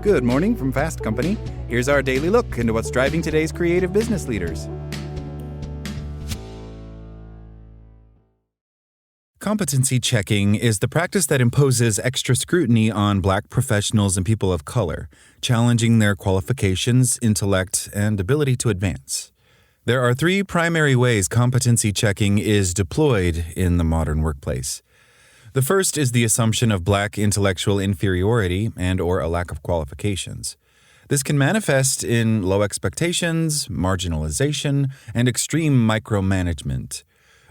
Good morning from Fast Company. Here's our daily look into what's driving today's creative business leaders. Competency checking is the practice that imposes extra scrutiny on Black professionals and people of color, challenging their qualifications, intellect, and ability to advance. There are three primary ways competency checking is deployed in the modern workplace. The first is the assumption of Black intellectual inferiority and/or a lack of qualifications. This can manifest in low expectations, marginalization, and extreme micromanagement.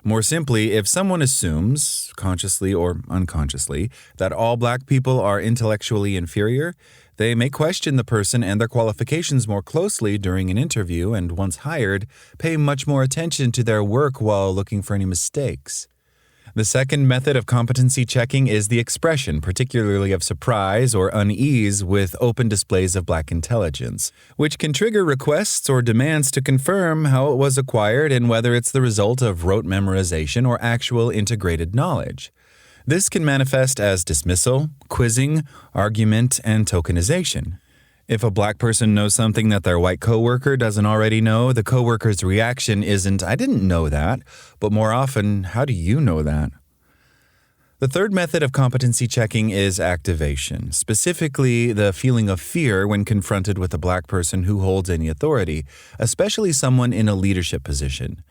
More simply, if someone assumes, consciously or unconsciously, that all Black people are intellectually inferior, they may question the person and their qualifications more closely during an interview and, once hired, pay much more attention to their work while looking for any mistakes. The second method of competency checking is the expression, particularly of surprise or unease with open displays of Black intelligence, which can trigger requests or demands to confirm how it was acquired and whether it's the result of rote memorization or actual integrated knowledge. This can manifest as dismissal, quizzing, argument, and tokenization. If a Black person knows something that their white coworker doesn't already know, the coworker's reaction isn't, "I didn't know that," but more often, "How do you know that?" The third method of competency checking is activation, specifically the feeling of fear when confronted with a Black person who holds any authority, especially someone in a leadership position.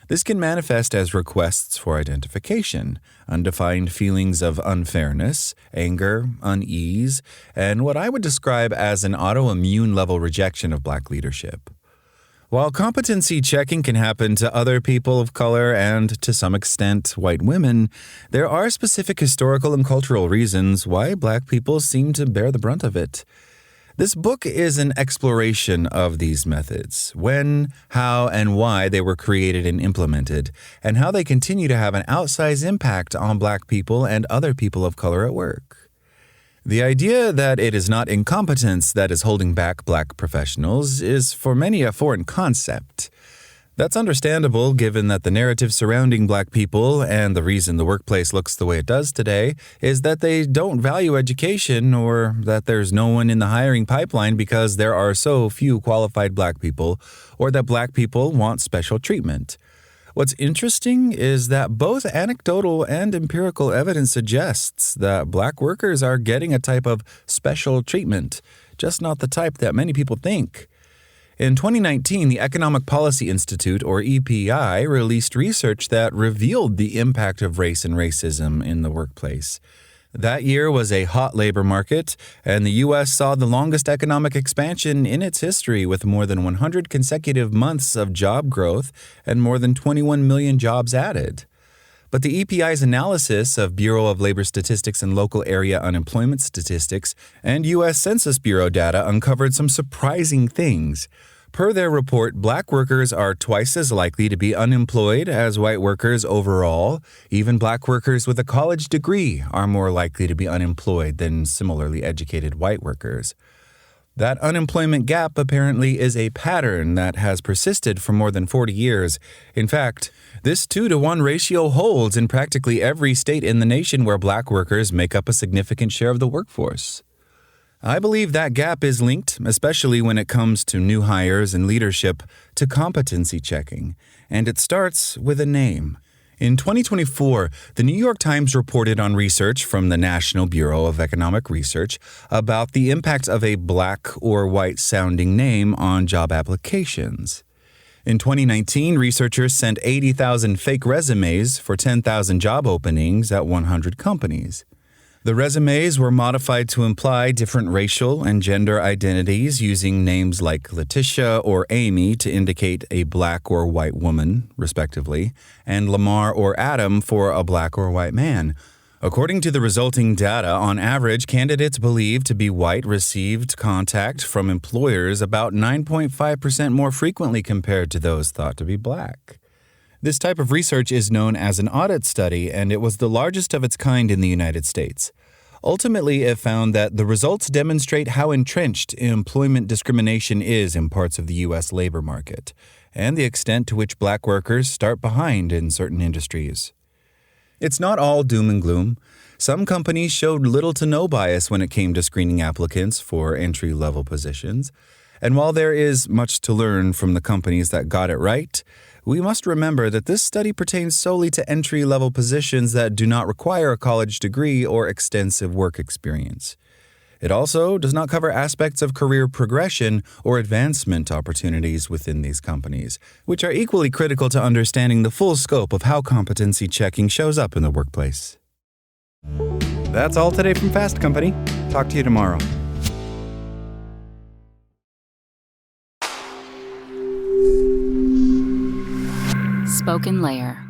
This can manifest as requests for identification, undefined feelings of unfairness, anger, unease, and what I would describe as an autoimmune level rejection of Black leadership. While competency checking can happen to other people of color and, to some extent, white women, there are specific historical and cultural reasons why Black people seem to bear the brunt of it. This book is an exploration of these methods, when, how, and why they were created and implemented, and how they continue to have an outsized impact on Black people and other people of color at work. The idea that it is not incompetence that is holding back Black professionals is for many a foreign concept. That's understandable given that the narrative surrounding Black people and the reason the workplace looks the way it does today is that they don't value education or that there's no one in the hiring pipeline because there are so few qualified Black people or that Black people want special treatment. What's interesting is that both anecdotal and empirical evidence suggests that Black workers are getting a type of special treatment, just not the type that many people think. In 2019, the Economic Policy Institute, or EPI, released research that revealed the impact of race and racism in the workplace. That year was a hot labor market, and the U.S. saw the longest economic expansion in its history with more than 100 consecutive months of job growth and more than 21 million jobs added. But the EPI's analysis of Bureau of Labor Statistics and local area unemployment statistics and U.S. Census Bureau data uncovered some surprising things. Per their report, Black workers are twice as likely to be unemployed as white workers overall. Even Black workers with a college degree are more likely to be unemployed than similarly educated white workers. That unemployment gap apparently is a pattern that has persisted for more than 40 years. In fact, this 2-to-1 ratio holds in practically every state in the nation where Black workers make up a significant share of the workforce. I believe that gap is linked, especially when it comes to new hires and leadership, to competency checking, and it starts with a name. In 2024, the New York Times reported on research from the National Bureau of Economic Research about the impact of a Black or white-sounding name on job applications. In 2019, researchers sent 80,000 fake resumes for 10,000 job openings at 100 companies. The resumes were modified to imply different racial and gender identities using names like Letitia or Amy to indicate a Black or white woman, respectively, and Lamar or Adam for a Black or white man. According to the resulting data, on average, candidates believed to be white received contact from employers about 9.5% more frequently compared to those thought to be Black. This type of research is known as an audit study, and it was the largest of its kind in the United States. Ultimately, it found that the results demonstrate how entrenched employment discrimination is in parts of the U.S. labor market, and the extent to which Black workers start behind in certain industries. It's not all doom and gloom. Some companies showed little to no bias when it came to screening applicants for entry-level positions. And while there is much to learn from the companies that got it right, we must remember that this study pertains solely to entry-level positions that do not require a college degree or extensive work experience. It also does not cover aspects of career progression or advancement opportunities within these companies, which are equally critical to understanding the full scope of how competency checking shows up in the workplace. That's all today from Fast Company. Talk to you tomorrow. Spoken Layer.